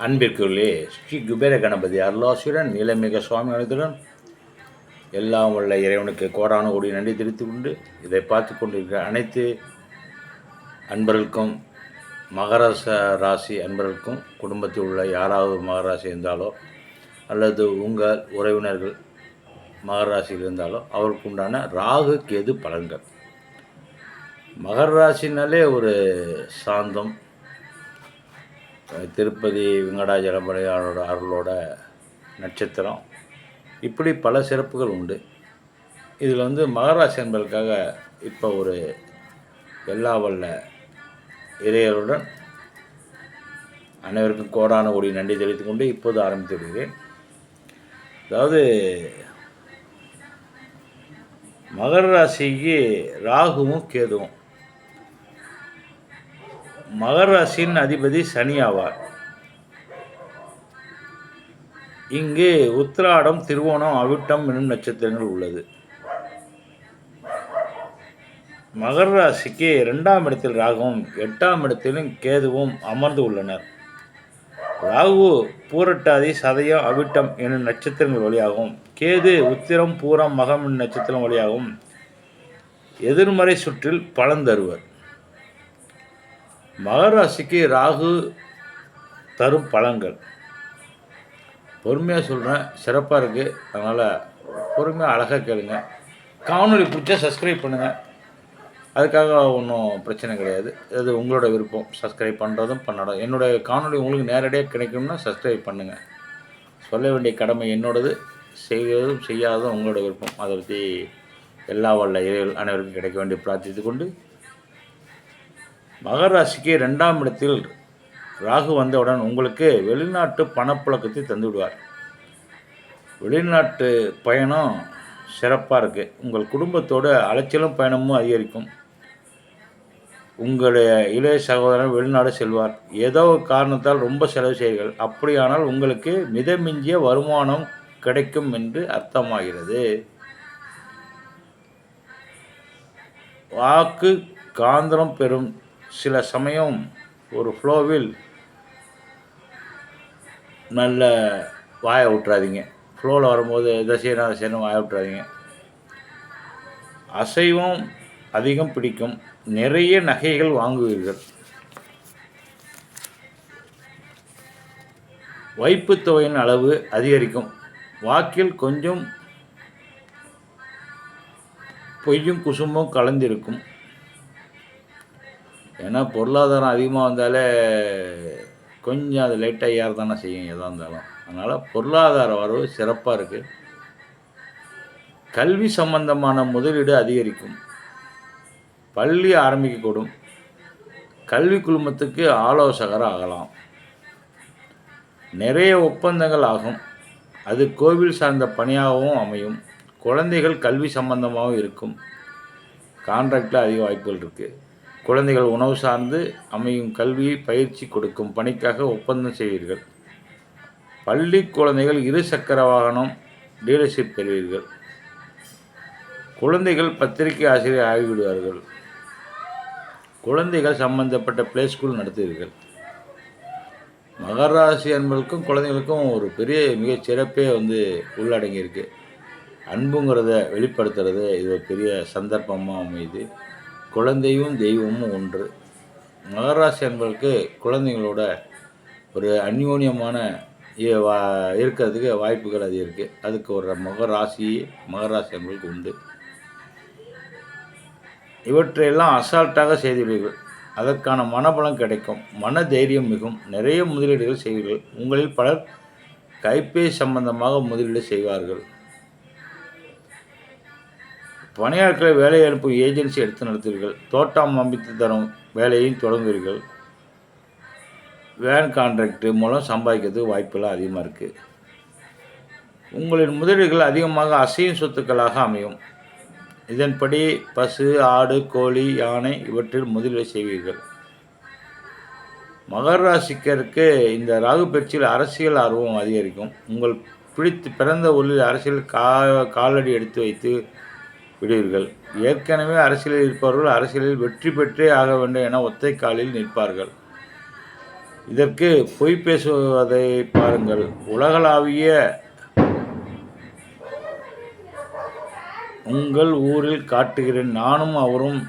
அன்பிற்குள்ளே ஸ்ரீ குபேர கணபதி அருளாசியுடன் நீலமிக சுவாமி அனுதுடன் எல்லாம் உள்ள இறைவனுக்கு கோடான கோடி நன்றி தெரிவித்துக் கொண்டு இதை பார்த்து கொண்டிருக்கிற அனைத்து அன்பர்களுக்கும் ராசி அன்பர்களுக்கும் குடும்பத்தில் உள்ள யாராவது மகராசி இருந்தாலோ அல்லது உங்கள் உறவினர்கள் மகராசியில் இருந்தாலோ அவருக்கு உண்டான ராகு கேது பலன்கள். மகர ராசினாலே ஒரு சாந்தம், திருப்பதி வெங்கடாஜலபதியோட அருளோட நட்சத்திரம், இப்படி பல சிறப்புகள் உண்டு. இதில் மகராசி என்பதற்காக இப்போ ஒரு எல்லா வல்ல இறையருடன் அனைவருக்கும் கோடான கோடி நன்றி தெரிவித்துக் கொண்டு இப்போது ஆரம்பித்து விடுகிறேன். அதாவது மகர ராசிக்கு ராகுவும் கேதுவும். மகர ராசியின் அதிபதி சனி ஆவார். இங்கு உத்திராடம், திருவோணம், அவிட்டம் என்னும் நட்சத்திரங்கள் உள்ளது. மகர ராசிக்கு 2ஆம் இடத்தில் ராகுவும் 8ஆம் இடத்திலும் கேதுவும் அமர்ந்து உள்ளனர். ராகு பூரட்டாதி, சதயம், அவிட்டம் என்னும் நட்சத்திரங்கள் வழியாகவும், கேது உத்திரம், பூரம், மகம் என்னும் நட்சத்திரம் வழியாகவும் எதிர்மறை சுற்றில் பலன் தருவர். மகர ராசிக்கு ராகு தரும் பலன்கள் பொறுமையாக சொல்கிறேன், சிறப்பாக இருக்குது. அதனால் பொறுமையாக அழகாக கேளுங்க. காணொலி பிடிச்சா சப்ஸ்கிரைப் பண்ணுங்கள். அதுக்காக ஒன்றும் பிரச்சனை கிடையாது. அது உங்களோட விருப்பம். சப்ஸ்கிரைப் பண்ணுறதும் பண்ணணும். என்னோடய காணொலி உங்களுக்கு நேரடியாக கிடைக்கும்னா சப்ஸ்கிரைப் பண்ணுங்கள். சொல்ல வேண்டிய கடமை என்னோடது, செய்வதும் செய்யாததும் உங்களோட விருப்பம். அதை பற்றி எல்லா வல்ல இறைவன் அனைவருக்கும் கிடைக்க வேண்டிய பிரார்த்தித்து கொண்டு, மகர ராசிக்கு 2ஆம் இடத்தில் ராகு வந்தவுடன் உங்களுக்கு வெளிநாட்டு பணப்புழக்கத்தை தந்து விடுவார். வெளிநாட்டு பயணம் சிறப்பாக இருக்குது. உங்கள் குடும்பத்தோடு அலைச்சலும் பயணமும் அதிகரிக்கும். உங்களுடைய இளைய சகோதரன் வெளிநாடு செல்வார். ஏதோ ஒரு காரணத்தால் ரொம்ப செலவு செய்வீர்கள். அப்படியானால் உங்களுக்கு மிதமிஞ்சிய வருமானம் கிடைக்கும் என்று அர்த்தமாகிறது. வாக்கு காந்திரம் பெறும். சில சமயம் ஒரு ஃப்ளோவில் நல்ல வாயை விட்டுறாதீங்க. ஃப்ளோவில் வரும்போது எதை செய்யணும் அதை செய்யணும் வாயை விட்டுறாதீங்க. அசைவம் அதிகம் பிடிக்கும். நிறைய நகைகள் வாங்குவீர்கள். வைப்புத் தொகையின் அளவு அதிகரிக்கும். வாக்கில் கொஞ்சம் பொய்யும் குசும்பும் கலந்திருக்கும். ஏன்னா பொருளாதாரம் அதிகமாக வந்தாலே கொஞ்சம் அது லைட்டாக ஏற தானே செய்யும் எதாக இருந்தாலும். அதனால் பொருளாதார வரவு சிறப்பாக இருக்குது. கல்வி சம்பந்தமான முதலீடு அதிகரிக்கும். பள்ளி ஆரம்பிக்கக்கூடும். கல்வி குழுமத்துக்கு ஆலோசகர் ஆகலாம். நிறைய ஒப்பந்தங்கள் ஆகும். அது கோவில் சார்ந்த பணியாகவும் அமையும். குழந்தைகள் கல்வி சம்பந்தமாகவும் இருக்கும். கான்ட்ராக்டில் அதிக வாய்ப்புகள் இருக்குது. குழந்தைகள் உணவு சார்ந்து அமையும் கல்வியை பயிற்சி கொடுக்கும் பணிக்காக ஒப்பந்தம் செய்வீர்கள். பள்ளி குழந்தைகள் 2 சக்கர வாகனம் டீலர்ஷிப் பெறுவீர்கள். குழந்தைகள் பத்திரிகை ஆசிரியர் ஆகிவிடுவார்கள். குழந்தைகள் சம்பந்தப்பட்ட பிளே ஸ்கூல் நடத்துவீர்கள். மகர ராசி அன்பர்களுக்கும் குழந்தைகளுக்கும் ஒரு பெரிய மிகச் சிறப்பே உள்ளடங்கியிருக்கு. அன்புங்கிறத வெளிப்படுத்துறது இது ஒரு பெரிய சந்தர்ப்பமாக அமையுது. குழந்தையும் தெய்வமும் ஒன்று. மகர ராசி அன்பர்களுக்கு குழந்தைங்களோட ஒரு அந்யோன்யமான இருக்கிறதுக்கு வாய்ப்புகள் அது இருக்குது. அதுக்கு ஒரு மகர ராசி அன்பர்களுக்கு உண்டு. இவற்றையெல்லாம் அசால்ட்டாக செய்துவிடுவீர்கள். அதற்கான மனபலம் கிடைக்கும். மன தைரியம் மிகும். நிறைய முதலீடுகள் செய்வீர்கள். உங்களில் பலர் கைபேசி சம்பந்தமாக முதலீடு செய்வார்கள். பணியாட்களை வேலை அனுப்பும் ஏஜென்சி எடுத்து நடத்துவீர்கள். தோட்டம் அமைத்து தரும் வேலையும் தொடங்குவீர்கள். வேன் கான்ட்ராக்டு மூலம் சம்பாதிக்கிறதுக்கு வாய்ப்புகள் அதிகமாக இருக்குது. உங்களின் முதலீடுகள் அதிகமாக அசையும் சொத்துக்களாக அமையும். இதன்படி பசு, ஆடு, கோழி, யானை இவற்றில் முதலீடு செய்வீர்கள். மகர ராசிக்கருக்கு இந்த ராகு பயிற்சியில் அரசியல் ஆர்வம் அதிகரிக்கும். உங்கள் பிறந்த ஊரில் அரசியல் காலடி எடுத்து வைத்து விடுவீர்கள். ஏற்கனவே அரசியலில் இருப்பவர்கள் அரசியலில் வெற்றி பெற்றே ஆக வேண்டும் என ஒத்தை காலில் நிற்பார்கள். இதற்கு பொய் பேசுவதை பாருங்கள். உலகளாவிய உங்கள் ஊரில் காட்டுகிறேன். நானும் அவரும்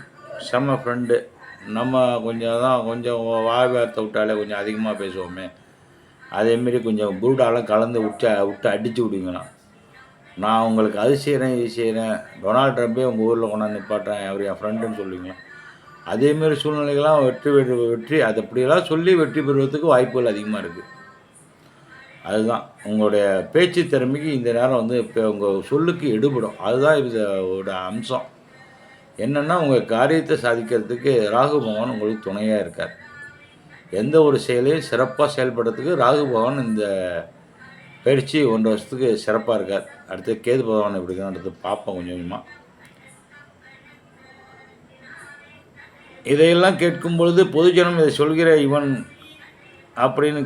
செம்ம ஃப்ரெண்டு. நம்ம கொஞ்சம் வாய் வார்த்தை விட்டாலே கொஞ்சம் அதிகமாக பேசுவோமே. அதேமாரி கொஞ்சம் புருடாலாம் கலந்து விட்டு அடித்து விடுவீங்களாம். நான் உங்களுக்கு அது செய்கிறேன், இது செய்கிறேன். டொனால்ட் ட்ரம்ப்பே உங்கள் ஊரில் கொண்டாந்து நிப்பாட்டுறேன். அவர் என் ஃப்ரெண்டுன்னு சொல்லுவீங்களாம். அதேமாரி சூழ்நிலைகள்லாம் வெற்றி அது அப்படியெல்லாம் சொல்லி வெற்றி பெறுவதற்கு வாய்ப்புகள் அதிகமாக இருக்குது. அதுதான் உங்களுடைய பேச்சு திறமைக்கு இந்த நேரம் வந்து இப்போ உங்கள் சொல்லுக்கு எடுபடும். அதுதான் இதோட அம்சம். என்னென்னா உங்கள் காரியத்தை சாதிக்கிறதுக்கு ராகு பகவான் உங்களுக்கு துணையாக இருக்கார். எந்த ஒரு செயலையும் சிறப்பாக செயல்படுறதுக்கு ராகு பகவான் இந்த பயிற்சி 1 வருஷத்துக்கு சிறப்பாக இருக்கார். அடுத்து கேது பகவான் எப்படி இருக்கான்னு பார்ப்போம் கொஞ்சம் கொஞ்சமாக. இதையெல்லாம் கேட்கும் பொழுது பொதுஜனம் இதை சொல்கிற இவன் அப்படின்னு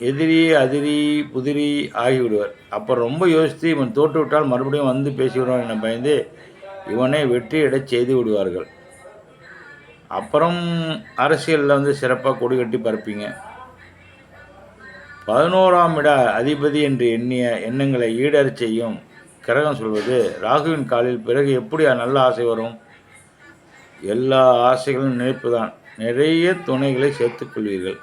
எதிரி அதிரி புதிரி ஆகிவிடுவார். அப்புறம் ரொம்ப யோசித்து இவன் தோற்று விட்டால் மறுபடியும் வந்து பேசிவிடுவான் என பயந்து இவனை வெற்றியிடச் செய்து விடுவார்கள். அப்புறம் அரசியலில் வந்து சிறப்பாக கொடி கட்டி பரப்பீங்க. 11ஆம் இட அதிபதி என்று எண்ணிய எண்ணங்களை ஈடறச் செய்யும் கிரகம் சொல்வது ராகுவின் காலில் பிறகு எப்படி நல்ல ஆசை வரும்? எல்லா ஆசைகளும் நினைப்புதான். நிறைய துணைகளை சேர்த்துக்கொள்வீர்கள்.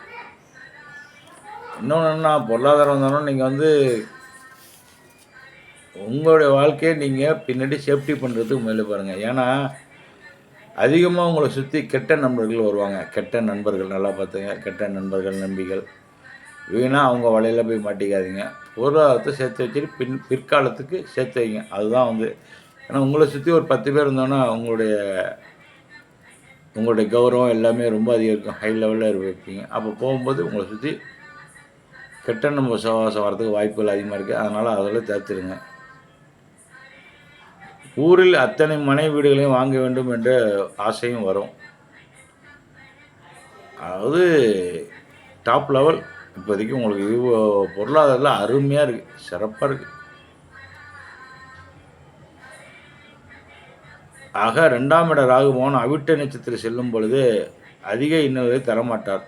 இன்னொன்றுன்னா பொருளாதாரம் வந்தாலும் நீங்கள் வந்து உங்களுடைய வாழ்க்கையை நீங்கள் பின்னாடி சேஃப்டி பண்ணுறதுக்கு முயல பாருங்கள். ஏன்னா அதிகமாக உங்களை சுற்றி கெட்ட நண்பர்கள் வருவாங்க. கெட்ட நண்பர்கள் நல்லா பார்த்துங்க. கெட்ட நண்பர்கள் நம்பிகள் வீணாக அவங்க வலையில் போய் மாட்டிக்காதீங்க. பொருளாதாரத்தை சேர்த்து வச்சுட்டு பிற்காலத்துக்கு சேர்த்து வைங்க. அதுதான் வந்து ஏன்னா உங்களை சுற்றி ஒரு 10 பேர் இருந்தோன்னா உங்களுடைய கௌரவம் எல்லாமே ரொம்ப அதிகரிக்கும். ஹை லெவலில் இருப்பீங்க. அப்போ போகும்போது உங்களை சுற்றி கெட்ட நம்ம சவாசம் வரதுக்கு வாய்ப்புகள் அதிகமாக இருக்குது. அதனால் அதெல்லாம் தவிர்த்துடுங்க. ஊரில் அத்தனை மனை வீடுகளையும் வாங்க வேண்டும் என்ற ஆசையும் வரும். அதாவது டாப் லெவல் இப்போதைக்கு உங்களுக்கு பொருளாதாரத்தில் அருமையாக இருக்குது, சிறப்பாக இருக்குது. ஆக 2ஆம் இட ராகு பகவான் அவிட்ட நட்சத்திரம் செல்லும் பொழுது அதிக இன்னல்களை தரமாட்டார்.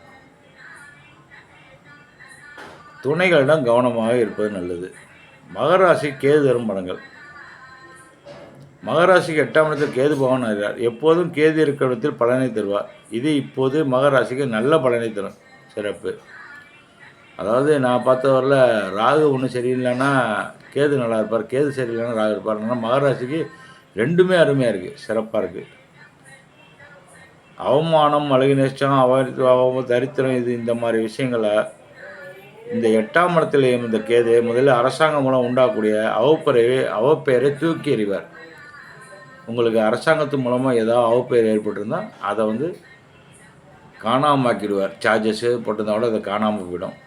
துணைகளிடம் கவனமாக இருப்பது நல்லது. மகராசி கேது தரும் பலன்கள். மகராசிக்கு 8ஆம் இடத்தில் கேது பகவான் அறிகிறார். எப்போதும் கேது இருக்கிற இடத்தில் பலனை தருவார். இது இப்போது மகராசிக்கு நல்ல பலனை தரும். சிறப்பு. அதாவது நான் பார்த்தவரில் ராகு ஒன்றும் சரியில்லைன்னா கேது நல்லா இருப்பார், கேது சரியில்லைன்னா ராகு இருப்பார். ஆனால் மகராசிக்கு 2மே அருமையாக இருக்குது, சிறப்பாக இருக்குது. அவமானம், அழகு நஷ்டம், தரித்திரம் இது இந்த மாதிரி விஷயங்களை இந்த 8ஆம் இடத்தில் இந்த கேது முதல்ல அரசாங்கம் மூலம் உண்டாகக்கூடிய அவப்பெயரை தூக்கி எறிவார். உங்களுக்கு அரசாங்கத்து மூலமாக ஏதாவது அவப்பெயர் ஏற்பட்டிருந்தால் அதை வந்து காணாமக்கிடுவார். சார்ஜஸ்ஸு போட்டிருந்தால் அதை காணாமல் போயிடும்.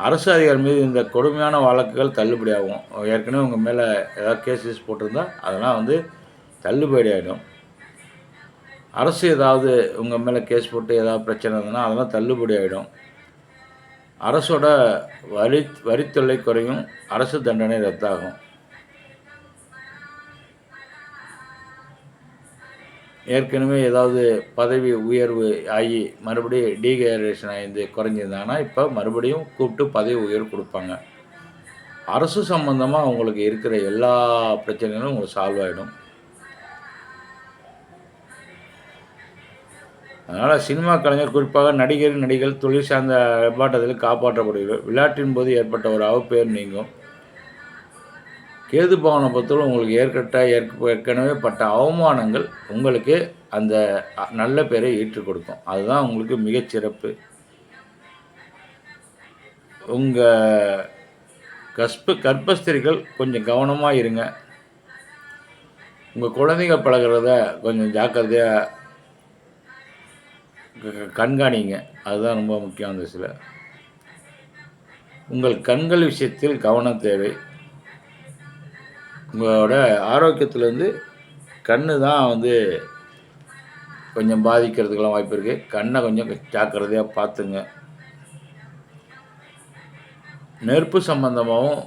அரசு அதிகாரி மீது இந்த கொடுமையான வழக்குகள் தள்ளுபடி ஆகும். ஏற்கனவே உங்கள் மேலே ஏதாவது கேசஸ் போட்டிருந்தால் அதெல்லாம் வந்து தள்ளுபடி ஆகிடும். அரசு ஏதாவது உங்கள் மேலே கேஸ் போட்டு ஏதாவது பிரச்சனை இருந்ததுன்னா அதெல்லாம் தள்ளுபடி ஆகிடும். அரசோட வரித்தொல்லை குறையும். அரசு தண்டனை ரத்தாகும். ஏற்கனவே ஏதாவது பதவி உயர்வு ஆகி மறுபடியும் டீகிரேடேஷன் ஆகி குறைஞ்சிருந்தாங்கன்னா இப்போ மறுபடியும் கூப்பிட்டு பதவி உயர்வு கொடுப்பாங்க. அரசு சம்பந்தமாக உங்களுக்கு இருக்கிற எல்லா பிரச்சனைகளும் உங்களுக்கு சால்வ் ஆகிடும். அதனால் சினிமா கலைஞர், குறிப்பாக நடிகர்கள் தொழில் சார்ந்த எப்பாட்டத்தில் காப்பாற்றப்படுகிறார். விளையாட்டின் போது ஏற்பட்ட ஒரு அவப்பெயர் நீங்கும். கேது பவனை பொறுத்தவரை உங்களுக்கு ஏற்கனவே பட்ட அவமானங்கள் உங்களுக்கு அந்த நல்ல பேரை ஏற்றுக் கொடுக்கும். அதுதான் உங்களுக்கு மிகச்சிறப்பு. உங்கள் கர்ப்பஸ்திரிகள் கொஞ்சம் கவனமாக இருங்க. உங்கள் குழந்தைங்க பழகிறத கொஞ்சம் ஜாக்கிரதையாக கண்காணிங்க. அதுதான் ரொம்ப முக்கியம். அந்த சில உங்கள் கண்கள் விஷயத்தில் கவனம் தேவை. உங்களோட ஆரோக்கியத்துலேருந்து கண்ணு தான் வந்து கொஞ்சம் பாதிக்கிறதுக்கெல்லாம் வாய்ப்பு இருக்குது. கண்ணை கொஞ்சம் ஜாக்கிரதையாக பார்த்துங்க. நெருப்பு சம்பந்தமாகவும்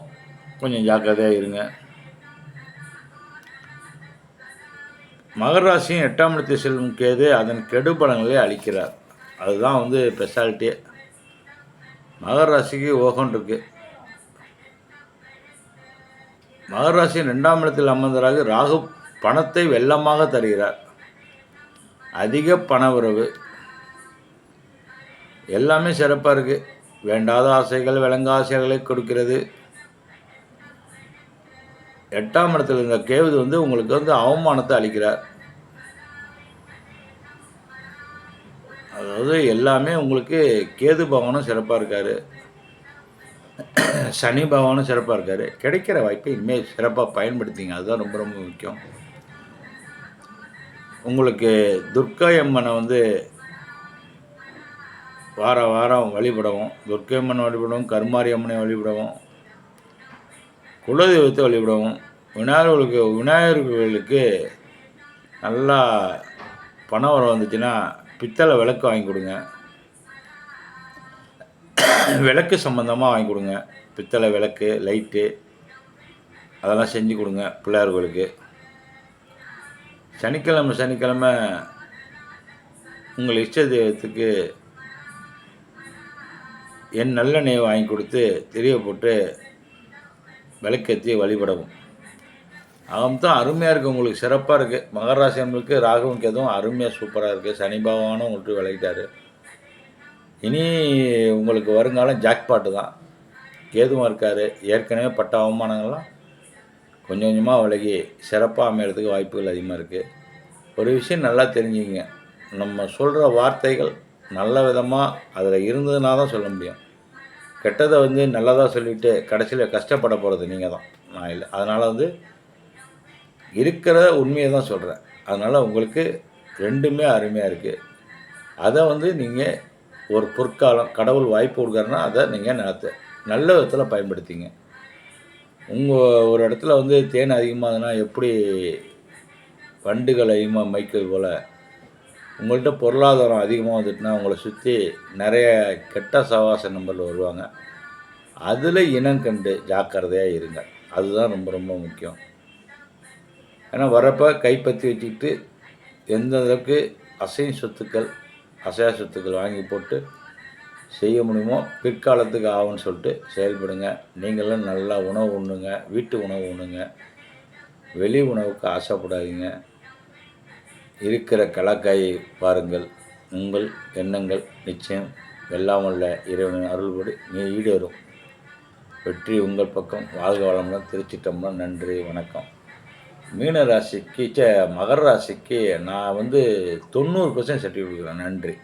கொஞ்சம் ஜாக்கிரதையாக இருங்க. மகர ராசியின் 8ஆம் இடத்தில் செல்லும் கேது அதன் கெடுபலங்களை அளிக்கிறார். அதுதான் வந்து ஸ்பெஷாலிட்டியே. மகர ராசிக்கு ஓகோன்னு இருக்கு. மகர ராசியின் 2ஆம் இடத்தில் அமர்ந்தராக ராகு பணத்தை வெள்ளமாக தருகிறார். அதிக பண உறவு எல்லாமே சிறப்பாக இருக்குது. வேண்டாத ஆசைகள் விளங்காத ஆசைகளை கொடுக்கிறது. 8ஆம் இடத்துல இருந்த கேது வந்து உங்களுக்கு வந்து அவமானத்தை அளிக்கிறார். அதாவது எல்லாமே உங்களுக்கு கேது பகவானும் சிறப்பாக இருக்கார், சனி பகவானும் சிறப்பாக இருக்கார். கிடைக்கிற வாய்ப்பை இனிமேல் சிறப்பாக பயன்படுத்திங்க. அதுதான் ரொம்ப ரொம்ப முக்கியம். உங்களுக்கு துர்க்கா அம்மனை வந்து வாரம் வழிபடவும், துர்க்கை அம்மனை வழிபடவும், கருமாரி அம்மனை வழிபடவும், குலதெய்வத்தை வழிபடவும், விநாயகர்களுக்கு நல்லா பணம் வர வந்துச்சுன்னா பித்தளை விளக்கு வாங்கி கொடுங்க. விளக்கு சம்மந்தமாக வாங்கி கொடுங்க. பித்தளை விளக்கு, லைட்டு அதெல்லாம் செஞ்சு கொடுங்க பிள்ளையார்களுக்கு. சனிக்கிழமை உங்கள் இஷ்ட தெய்வத்துக்கு என் நல்லெண்ணெயை வாங்கி கொடுத்து திரிய போட்டு விளக்கேற்றி வழிபடவும். தான் அருமையாக இருக்குது. உங்களுக்கு சிறப்பாக இருக்குது. மகர ராசி அன்பர்களுக்கு ராகுவும் கேதுவும் அருமையாக சூப்பராக இருக்குது. சனி பகவானும் உங்களுக்கு விலகிட்டார். இனி உங்களுக்கு வருங்காலம் ஜாக்பாட்டு தான். கேதுவும் இருக்கார். ஏற்கனவே பட்ட அவமானங்கள்லாம் கொஞ்சம் கொஞ்சமாக விலகி சிறப்பாக அமைகிறதுக்கு வாய்ப்புகள் அதிகமாக இருக்குது. ஒரு விஷயம் நல்லா தெரிஞ்சுங்க, நம்ம சொல்கிற வார்த்தைகள் நல்ல விதமாக அதில் இருந்ததுனா தான் சொல்ல முடியும். கெட்டதை வந்து நல்லதாக சொல்லிவிட்டு கடைசியில் கஷ்டப்பட போகிறது நீங்கள் தான், நான் இல்லை. அதனால் வந்து இருக்கிற உண்மையை தான் சொல்கிறேன். அதனால் உங்களுக்கு ரெண்டுமே அருமையாக இருக்குது. அதை வந்து நீங்கள் ஒரு பொற்காலம் கடவுள் வாய்ப்பு கொடுக்குறன்னா அதை நீங்கள் நல்ல விதத்தில் பயன்படுத்திங்க. உங்கள் ஒரு இடத்துல வந்து தேன் அதிகமாகுதுன்னா எப்படி வண்டுகள் அதிகமாக மைக்கிறது போல் உங்கள்கிட்ட பொருளாதாரம் அதிகமாக வந்துட்டுனா உங்களை சுற்றி நிறைய கெட்ட சவாச நம்பரில் வருவாங்க. அதில் இனம் கண்டு ஜாக்கிரதையாக இருங்க. அதுதான் ரொம்ப ரொம்ப முக்கியம். ஏன்னா வரப்போ கைப்பற்றி வச்சுக்கிட்டு எந்த அளவுக்கு அசையா சொத்துக்கள் வாங்கி போட்டு செய்ய முடியுமோ பிற்காலத்துக்கு ஆகும்னு சொல்லிட்டு செயல்படுங்க. நீங்களும் நல்லா உணவு உண்ணுங்க, வீட்டு உணவு உண்ணுங்க, வெளி உணவுக்கு ஆசைப்படாதீங்க. இருக்கிற கலாக்காயை பாருங்கள். உங்கள் எண்ணங்கள் நிச்சயம் எல்லாம் வல்ல இறைவனின் அருள்படி ஈடேறும். வெற்றி உங்கள் பக்கம். வாழ்க வளமுடன். திருச்சிட்டம்பலம். நன்றி, வணக்கம். மீன ராசிக்கு மகர ராசிக்கு நான் வந்து 90% சர்டிஃபிகேட் கொடுக்குறேன். நன்றி.